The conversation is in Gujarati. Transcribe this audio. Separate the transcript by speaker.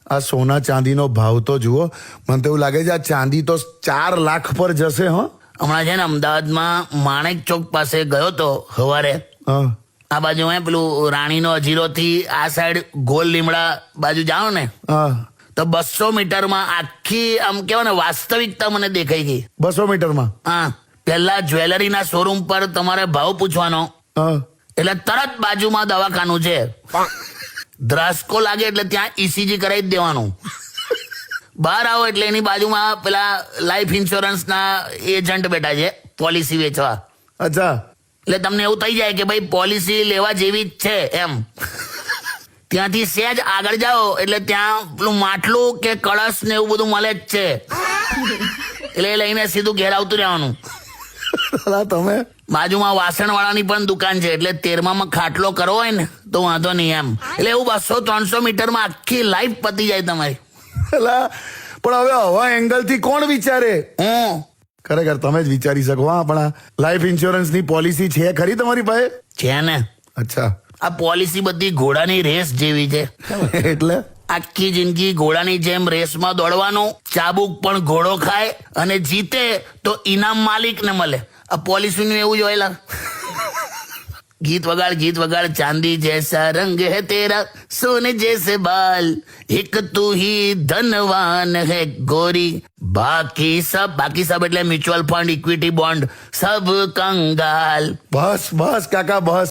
Speaker 1: આ સોના ચાંદીનો ભાવ તો જુઓ. મને તો એવું લાગે છે આ ચાંદી તો 4 લાખ પર જશે.
Speaker 2: હમણાં છે ને અમદાવાદમાં માણેક ચોક પાસે ગયો તો સવારે.
Speaker 1: હા
Speaker 2: આ બાજુ પેલું રાણીનો અજીરો થી આ સાઈડ ગોલ લીમડા બાજુ જાઓ ને
Speaker 1: હા
Speaker 2: તો 200 મીટરમાં આખી આમ કેવાય ને વાસ્તવિકતા મને દેખાઈ ગઈ.
Speaker 1: 200 મીટરમાં?
Speaker 2: હા, પહેલા જ્વેલરીના શોરૂમ પર તમારે ભાવ પૂછવાનો,
Speaker 1: હા
Speaker 2: એટલે તરત બાજુમાં દવાખાનું છે. ધ્રાસકો લાગે એટલે ત્યાં ઈસીજી કરાવી જ દેવાનું. બહાર આવો એટલે એની બાજુમાં પેલા લાઈફ ઇન્સ્યોરન્સના એજન્ટ બેઠા છે પોલિસી વેચવા.
Speaker 1: અચ્છા,
Speaker 2: એટલે તમને એવું થઈ જાય કે ભાઈ પોલિસી લેવા જેવી જ છે એમ. ત્યાંથી સહેજ આગળ જાઓ એટલે ત્યાં પેલું માટલું કે કળશ ને એવું બધું મળે જ છે. એટલે એ લઈને સીધું ઘેર આવતું રહેવાનું.
Speaker 1: તમે
Speaker 2: બાજુમાં વાસણ વાળાની પણ દુકાન છે, એટલે 13માં ખાટલો કરવો હોય ને તો વાંધો નહીં એમ. એટલે એવું 200-300 મીટરમાં આખી લાઈફ પતી જાય તમારી.
Speaker 1: પણ હવે હવા એંગલ થી કોણ વિચારે?
Speaker 2: હું
Speaker 1: ખરેખર તમે જ વિચારી શકો. હા, પણ આ લાઈફ ઇન્સ્યોરન્સ ની પોલિસી છે ખરી તમારી પાસે?
Speaker 2: છે ને.
Speaker 1: અચ્છા,
Speaker 2: આ પોલિસી બધી ઘોડાની રેસ જેવી છે.
Speaker 1: એટલે
Speaker 2: આખી જિંદગી ઘોડાની જેમ રેસમાં દોડવાનું, ચાબુક પણ ઘોડો ખાય અને જીતે તો ઇનામ માલિક ને મળે. આ પોલિસીનું એવું જ હોયલા. ગીત વગાડ ચાંદી જૈસા રંગ હે તેરા, સોને જૈસે બાલ, એક તું ही ધનવાન હે ગોરી, બાકી સબ એટલે મ્યુચ્યુઅલ ફંડ, ઇક્વિટી બોન્ડ સબ કંગાલ.
Speaker 1: બસ કાકા બસ.